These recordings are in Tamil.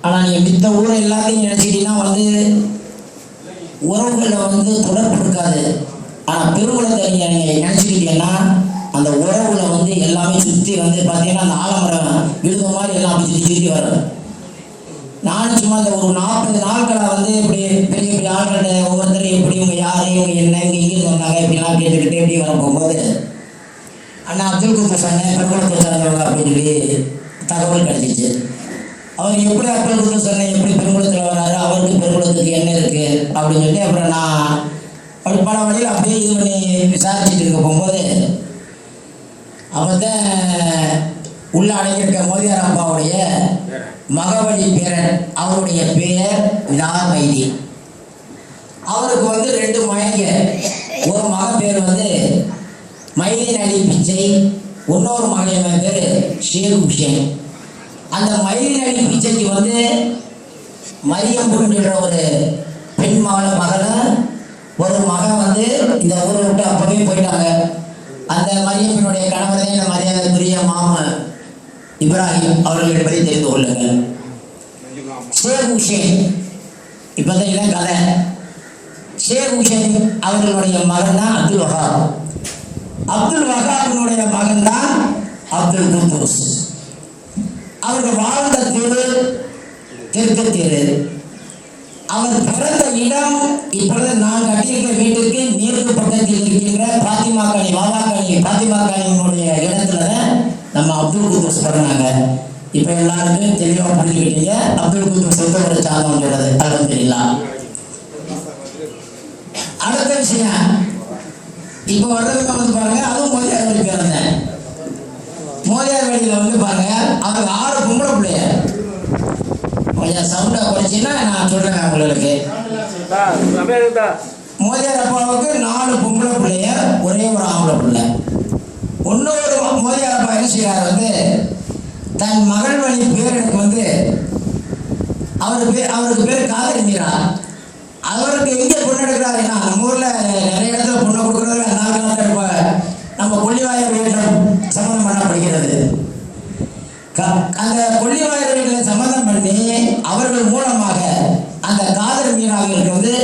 ஆனால் நீங்கள் மித்த ஊரை எல்லாத்தையும் நினச்சிக்கிட்டீங்கன்னா வந்து உறவுகளில் வந்து தொடர்பு இருக்காது. ஆனால் பெருங்குளத்தை நீங்கள் நினச்சிக்கிட்டீங்கன்னா அந்த உறவுல வந்து எல்லாமே சுற்றி வந்து பார்த்தீங்கன்னா அந்த ஆலமரம் விழுத மாதிரி எல்லாம் அப்படி சுற்றி சுற்றி வரும். நானும் சும்மா அந்த ஒரு 40 நாட்களை வந்து இப்படி பெரிய பெரிய ஆள்கிட்ட ஒவ்வொருத்தரும் எப்படி இவங்க யார் இவங்க என்ன இவங்க எங்கே சொன்னாங்க இப்படிலாம் கேட்டுக்கிட்டு எப்படி வர போகும்போது அண்ணா அப்துல் குத்தூஸ் சொன்னேன் பெருங்குளத்தை சேர்ந்தவங்க அப்படின்னு சொல்லி தகவல் கிடைச்சிச்சு. அவர் எப்படி அப்துல் குத்தூஸ் சொன்னேன் எப்படி பெருங்குளத்தில் வர்றாரு அவருக்கு பெருங்குளத்துக்கு என்ன இருக்குது அப்படின்னு சொல்லி அப்புறம் நான் அப்படி பல வழியில் அப்படியே இது பண்ணி விசாரிச்சுட்டு இருக்க போகும்போது அப்போதான் உள்ள அடங்கியிருக்க மோதியார் அப்பாவுடைய மகவழி பேரன் அவருடைய பெயர் விதார் மைதி. அவருக்கு வந்து 2 மகங்க. ஒரு மகன் பேர் வந்து மைதீன் அலி பிச்சை, இன்னொரு மகன் பேர் ஷேக் ஹுசேன். அந்த மைதீன் அலி பிச்சைக்கு வந்து மரியம் என்ற ஒரு பெண் மகனும் ஒரு மகன் வந்து இந்த ஊரை விட்டு அப்பவே போயிட்டாங்க. அந்த மரியம்மனுடைய கணவர் தான் இந்த மரியாதைக்குரிய மாமன் இப்ராஹிம் அவர்கள் என்பதை தெரிந்து கொள்ளுங்கள். ஷேக் ஹுசேன் இப்போதான் இதான் கதை. ஷேக் ஹுசேன் அவர்களுடைய மகன் தான் அப்துல் வஹாப். அப்துல் வஹாபினுடைய மகன் தான் அப்துல் குத்தூஸ். அவர்கள் வாழ்ந்த தெரு தெற்கு தெரு. அவர் பிறந்த இடம் இப்பொழுது நான் கட்டியிருக்கிற வீட்டுக்கு மேற்கு பக்கத்தில் இருக்கின்ற பாத்திமா காணி பாத்திமா காணியினுடைய இடத்துல நம்ம அப்துல் குத்தூஸ் பிறந்தாங்க. இப்போ எல்லாருக்கும் தெளிவாக புரிஞ்சுக்கிட்டீங்க. அப்துல் குத்தூஸ் சொந்த சாதம் சொல்றது அல்ஹம்துலில்லாஹ். அடுத்த விஷயம் இப்போ வர்றதுக்கு வந்து பாருங்க, அதுவும் மோதியார் வேலி பிறந்தேன். மோதியார் வேலியில் வந்து பாருங்க அவருக்கு 6 பொம்பளை பிள்ளைய. கொஞ்சம் சவுண்டா குறைச்சின்னா நான் சொல்றேன் உங்களுக்கு. மோதியார் அப்பாவுக்கு 4 பொம்பளை பிள்ளைய, ஒரே ஒரு ஆம்பளை பிள்ளை. இன்னொரு மோதியார் அப்பா என்ன செய்யறாரு வந்து தன் மகள் வழி பேரனுக்கு வந்து அவருக்கு பேர் காதல் மீரா. அவருக்கு எங்கே பொண்ணு எடுக்கிறாருன்னா நம்ம ஊர்ல நிறைய இடத்துல பொண்ணை கொடுக்கறது அந்த காலத்தில் நம்ம கொல்லிவாயர் வீட்டில் சம்மந்தம் பண்ணப்படுகிறது. அந்த கொல்லிவாயர் வீட்டில் சம்மந்தம் பண்ணி அவர்கள் மூலமாக அந்த காதல் மீராவிற்கு வந்து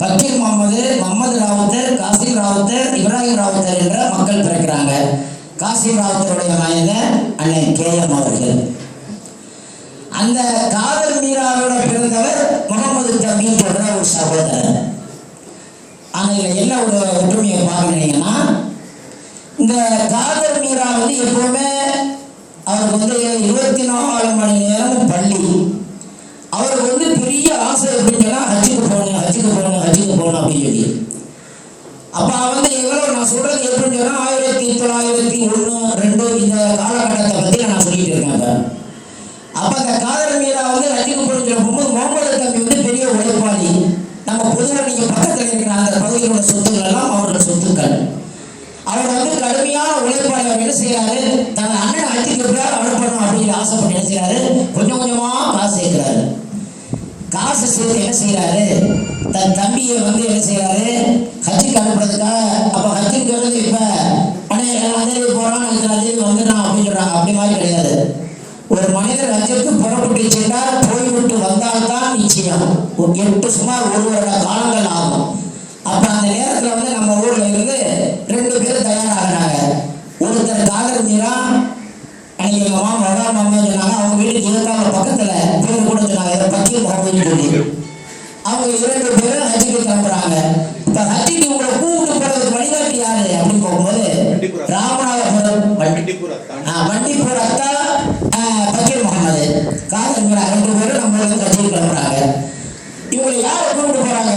பக்கீர் முகமது ராவுத்தர், காசிம் ராவுத்தர், இப்ராஹிம் ராவுத்தர் என்ற மக்கள் பிறக்கிறாங்க. காசிம் ராவுத்தருடைய மகன் அண்ணன் KM அவர்கள். அந்த காதல் மீராவோட பிறந்தவர் முகமது தம்பீன் என்ற ஒரு சகோதரர். ஆனால் என்ன ஒரு ஒற்றுமையை பார்க்குறீங்கன்னா இந்த காதல் மீரா வந்து எப்பவுமே அவருக்கு வந்து 24 மணி நேரம் பள்ளி. அவருக்கு வந்து பெரிய ஆசை எப்படின்னா ஹஜ்ஜுக்கு போகணும் அப்படின்னு சொல்லி. அப்போ வந்து எவ்வளோ நான் சொல்றது எப்படின்னு சொன்னா 1901, 2 இந்த காலகட்டத்தை பற்றி நான் சொல்லிட்டு இருக்கேன். அப்போ அந்த காதல் மீரா வந்து ஹஜ்ஜுக்கு போகணும்னு சொல்லும்போது முகமது தம்பி வந்து பெரிய உழைப்பாளி. நம்ம பொதுவாக நீங்கள் பக்கத்தில் இருக்கிற அந்த பகுதிகளோட சொத்துக்கள் எல்லாம் அவரோட சொத்துக்கள். அவர் வந்து கடுமையான உழைப்பாளி. அவர் என்ன செய்யறாரு, தன் அண்ணன் ஹஜ்ஜுக்கு அனுப்பணும் அப்படின்னு ஆசைப்பட்டு என்ன செய்யறாரு, கொஞ்சம் கொஞ்சமா காசு சேர்க்கிறாரு. காசு சேர்த்து என்ன செய்யறாரு, தன் தம்பியை வந்து என்ன செய்யறாரு ஹஜ்ஜுக்கு அனுப்புறதுக்காக. அப்ப ஹஜ்ஜுங்கிறது இப்ப அதே போறான் அதே வந்துடான் அப்படின்னு சொல்றாங்க. அப்படி மாதிரி கிடையாது. ஒரு மனிதர் ஹஜ்ஜுக்கு புறப்பட்டு சென்றால் போய்விட்டு வந்தால்தான் நிச்சயம். சுமார் 1 வருட காலங்கள் ஆகும். அப்ப அந்த நேரத்துல வந்து நம்ம ஊர்ல இருந்து 2 பேர் தயாராகிறாங்க. ஒருத்தர் காதல் மீரா, அன்னைக்கு எங்க மாமா சொன்னாங்க. அவங்க வீட்டுக்கு எதிர்த்தாங்க பக்கத்துல பேர் கூட சொன்னாங்க பக்கீர் முகமது சொல்லி. அவங்க 2 பேரும் ஹஜ்ஜுக்கு கிளம்புறாங்க. இப்ப ஹஜ்ஜுக்கு உங்களை கூப்பிட்டு போறதுக்கு வழிகாட்டி யாரு அப்படின்னு போகும்போது ராமநாதபுரம் வண்டிப்பூர் அத்தா பக்கீர் முகமது காதல் மீரா 2 பேரும் நம்ம ஹஜ்ஜுக்கு கிளம்புறாங்க. இவங்களை யாரை கூப்பிட்டு போறாங்க,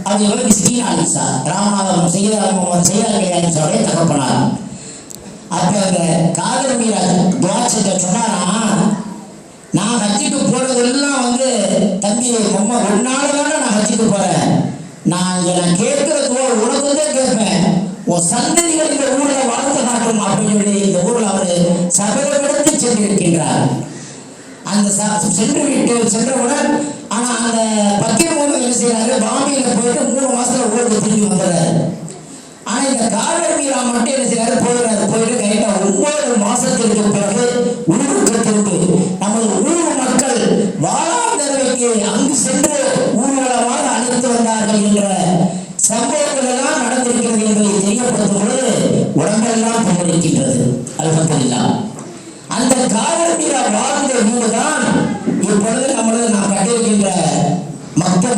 அது இவருக்கு மிஸ்கின் ஆலிசா, ராமநாதபுரம் செய்யாருடைய தகப்பனார். அப்ப அந்த காதல் மீரா துவா செஞ்ச சொன்னாரா, நான் ஹஜ்ஜுக்கு போறதெல்லாம் வந்து தம்பி அம்மா 1 நாள் தானே நான் ஹஜ்ஜுக்கு போறேன். நான் கேட்கிற துவா உனக்கு தான் கேட்பேன். உன் சந்ததிகள் இந்த ஊர்ல வாழ்த்து காட்டும் அப்படின்னு சொல்லி இந்த ஊர்ல அவரு சபதமெடுத்து சென்றிருக்கின்றார். அந்த சென்றவுடன் ஆனா அந்த பக்கீர் முகமது என்ன செய்யறாரு, பாம்பேல போயிட்டு 3 மாசத்துல ஊருக்கு திரும்பி வந்துடுறாரு. ஆனா இந்த காதல் மீரா மட்டும் என்ன செய்யறாரு, போயிட்டு கரெக்டா 9 மாசத்திற்கு பிறகு ஊருக்கு திரும்பி நமது ஊர் மக்கள் வாழாத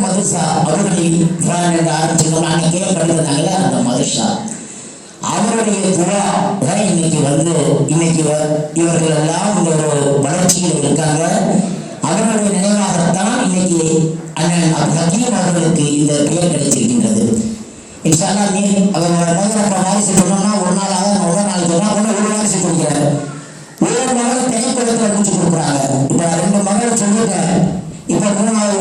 மதுசா அவர்களின் என்று ஆரம்பிச்சிருக்கோம். அன்னைக்கே படிக்கிறாங்கல்ல அந்த மதுசா அவருடைய துவா தான் இன்னைக்கு இவர்கள் எல்லாம் இந்த ஒரு வளர்ச்சியில் இருக்காங்க. அவர்களுடைய நினைவாகத்தான் இன்னைக்கு அண்ணன் ஹக்கீம் அவர்களுக்கு இந்த பெயர் கிடைச்சிருக்கின்றது. இன்ஷா அல்லாஹ் நீ அவர் மதுரப்பா வாரிசு சொன்னோம்னா ஒரு நாளாக ஒரு நாளைக்கு ஒரு வாரிசு கொடுக்கிறாரு. ஒரு மகள் திரைப்படத்தில் முடிச்சு கொடுக்குறாங்க. இப்போ 2 மகளை சொல்லிட்டேன். இப்போ 3வது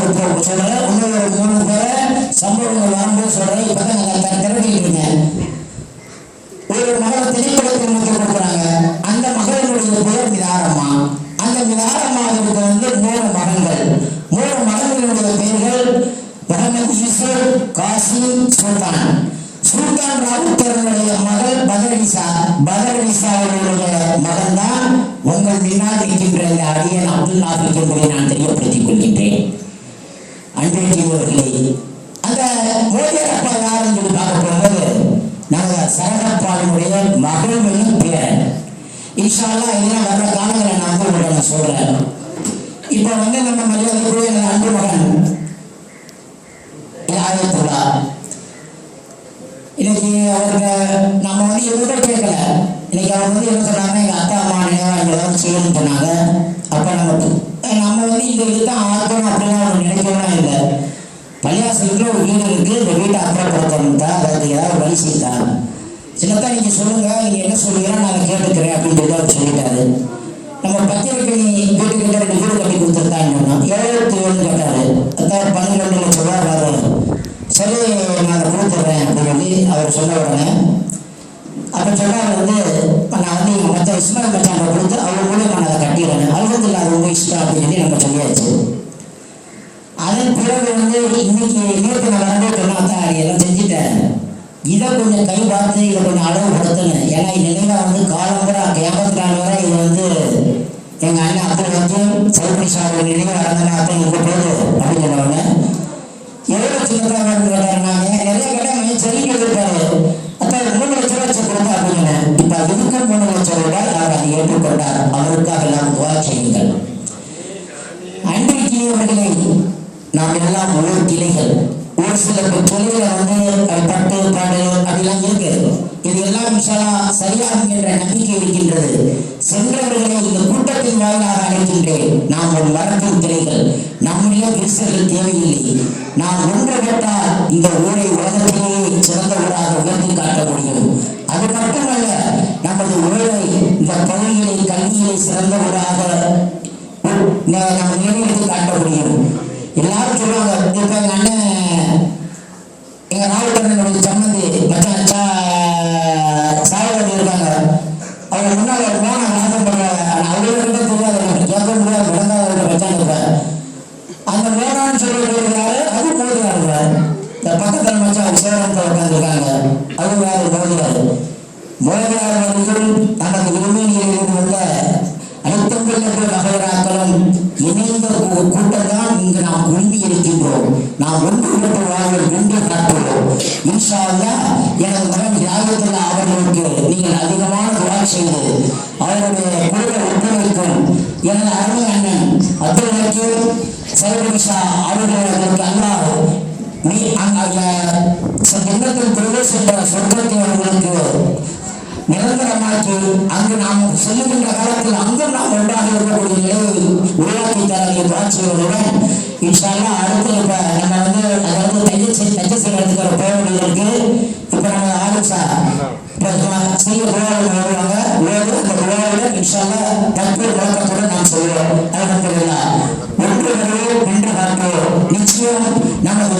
சொல்றேன். இன்னொரு 3 பேரை சம்பவங்கள் வரும்போது சொல்றேன். இப்பதான் நான் திரட்டிட்டு ஒரு மகளை திரைப்படத்தில் முடிச்சு கொடுக்குறாங்க. அந்த மகளினுடைய பெயர் மிதாரம்மா. அந்த மிதாரம்மாவுக்கு 3 மகன்கள். 3 மகன்களுடைய பெயர்கள் முகமது யூசுப், காசிம், சுல்தான். சுல்தான் ராவுத்தருடைய மகள் பதர்விசாவுடைய மகன் தான் உங்கள் முன்னால் இருக்கின்ற இந்த அடியன் அப்துல் நாபிக் என்பதை நான் தெரியப்படுத்திக் கொள்கின்றேன். அன்றைக்கு அந்த மோதியரப்பா யாருன்னு சொல்லி பார்க்க போகும்போது நாங்கள் சரகப்பாவினுடைய மகள் பேரன். இன்ஷா அல்லாஹ் இதெல்லாம் வர்ற காலங்களை நான் உங்களை சொல்றேன். இப்போ நம்ம மரியாதைக்குரிய அன்பு மகன் ஆயத்துல்லா இன்னைக்கு அவருக்கு நம்ம எதுவும் கேட்கல. இன்னைக்கு அவர் என்ன சொன்னாங்க, எங்கள் அத்தா அம்மா நினைவாக ஏதாவது செய்யணும்னு சொன்னாங்க. அப்போ நம்ம இந்த இதுதான் ஆர்வம் அப்படிலாம் அவர் நினைக்கலாம் இல்லை. பள்ளியாசலுக்குள்ள ஒரு வீடு இருக்குது. இந்த வீட்டை அப்புறப்படுத்தணும் தான், அதுக்கு ஏதாவது வழி செய்தார். சின்னத்தான் நீங்கள் சொல்லுங்கள், நீங்கள் என்ன சொல்லுங்கன்னா நான் அதை கேட்டுக்கிறேன் அப்படின்னு அவர் சொல்லிட்டாரு. நம்ம பத்திரிக்கை வீட்டுக்கிட்ட 2 வீடு கட்டி கொடுத்துருத்தாங்கன்னா 77 கேட்டாரு. அதான் 12 லட்சம் ரூபா வரும். சரி நான் அதை கொடுத்துட்றேன் அப்படின்னு சொல்லி அவர் சொன்ன உடனே அப்போ சொன்னார் நான் எங்கள் மச்சான் இஸ்மாயில் மச்சான் கொடுத்து அவர் மூலியம் நான் அதை கட்டிடுறேன். அல்ஹம்துலில்லாஹ் அது உங்கள் இஷ்டம் அப்படின்னு சொல்லி நம்ம சொல்லியாச்சு. அதன் பிறகு இன்னைக்கு நேற்று நான் வரவே சொன்னா எல்லாம் செஞ்சுட்டேன். இதை கொஞ்சம் கை பார்த்து இதை கொஞ்சம் அளவுபடுத்தணும். ஏன்னா நினைவாக காலம்புற கேமத்தினால வர இது எங்கள் அண்ணன் அப்துல் ஹக்கீம் சௌத்ரி சார் நினைவாக இறந்தனாத்தான் இருக்க போகுது அப்படின்னு சொன்னவொடனே எவ்வளோ சின்னதாக வேணும்னு கேட்டாருனாங்க. நிறைய கேட்டால் சொல்லிட்டு இருப்பாரு. அத்தான் 3 லட்சம் ரூபாய் கொடுத்தா அப்படின்னு. இப்போ அதுக்கு 3 லட்சம் ரூபாய் அவர் அதை ஏற்றுக்கொண்டார். அவருக்காக எல்லாம் துவா செய்யுங்கள். அன்றைக்கு அவர்களை நாம் எல்லாம் ஒவ்வொரு கிளைகள் ஒரு சில தொழிலில் பட்டு பாடு அப்படிலாம் இருக்கு. இது எல்லாம் இன்ஷா சரியாகும் என்ற நம்பிக்கை இருக்கின்றது. சென்றவர்களை இந்த கூட்டத்தின் வாயிலாக அழைக்கின்றேன். நாம் ஒரு மரத்தின் கிளைகள். நம்முடைய கிறிஸ்தர்கள் தேவையில்லை. நாம் ஒன்றுபட்டால் இந்த ஊரை உலகத்திலேயே சிறந்த ஊராக உயர்த்தி காட்ட முடியும். அது மட்டுமல்ல, நமது ஊரை இந்த பகுதிகளை கல்வியை சிறந்த ஊராக நம்ம நிலைநிறுத்தி காட்ட முடியும். எல்லாரும் சொல்லுவாங்க, இப்போ எங்கள் அண்ணன் எங்கள் ராவுக்கண்ணனுடைய சம்மந்தி மச்சான் சாயவாடி இருக்காங்க. அவங்க முன்னால் போனால் நாசம் பண்ணுவாங்க. ஆனால் அவங்களுக்கு தெரியாது, எனக்கு கேட்க முடியாது, விளங்காத மச்சான் இருப்பார். அந்த மோனான்னு சொல்லியிருக்கிறாரு, அது மோதியா இருக்கிறார். இந்த பக்கத்தில் மச்சான் சேவனத்தை உட்காந்துருக்காங்க, அது வேறு மோதியார். மோதியார் அவர்கள் நமக்கு விரும்பினியில் வந்த அனைத்தங்கள் வகைராக்களும் இணைந்த கூட்டம் தான் இங்கு நாம் விரும்பி இருக்கின்றோம். நாம் ஒன்றுபட்டு வாழ்வில் வென்று காட்டுவோம். இன்ஷா அல்லாஹ் எனது மகன் யாகத்துல்லா அவர்களுக்கு நீங்கள் அதிகமான துவா செய்து அவருடைய குழுவை ஒத்துழைக்கும். எனது அருமை அண்ணன் அப்துல் ஹக்கீம் சைபுஷா அவர்களுக்கு அல்லாஹ் நீ அந்த எண்ணத்தில் பிரவேசித்த சொர்க்கத்தை அவர்களுக்கு நிரந்தரமாக்கி அங்கு நாம் செல்லுகின்ற காலத்தில் அங்கும் நாம் ஒன்றாக இருக்கக்கூடிய நிலையை உருவாக்கி தரக்கூடிய துவாட்சிகளுடன் இன்ஷா அல்லாஹ் அடுத்து இப்போ நம்ம அதாவது தையல் எடுத்துக்கிற போக வேண்டியதற்கு இப்போ நம்ம ஆலோசா இப்போ செய்ய விழாவில் வருவாங்க. அந்த விழாவில் இன்ஷா அல்லாஹ் தற்போது விளக்கத்துடன் நாம் சொல்லுவோம். அல்ஹம்துலில்லாஹ் ஒன்று வருவோம், வென்று பார்ப்போம். நிச்சயம் நமது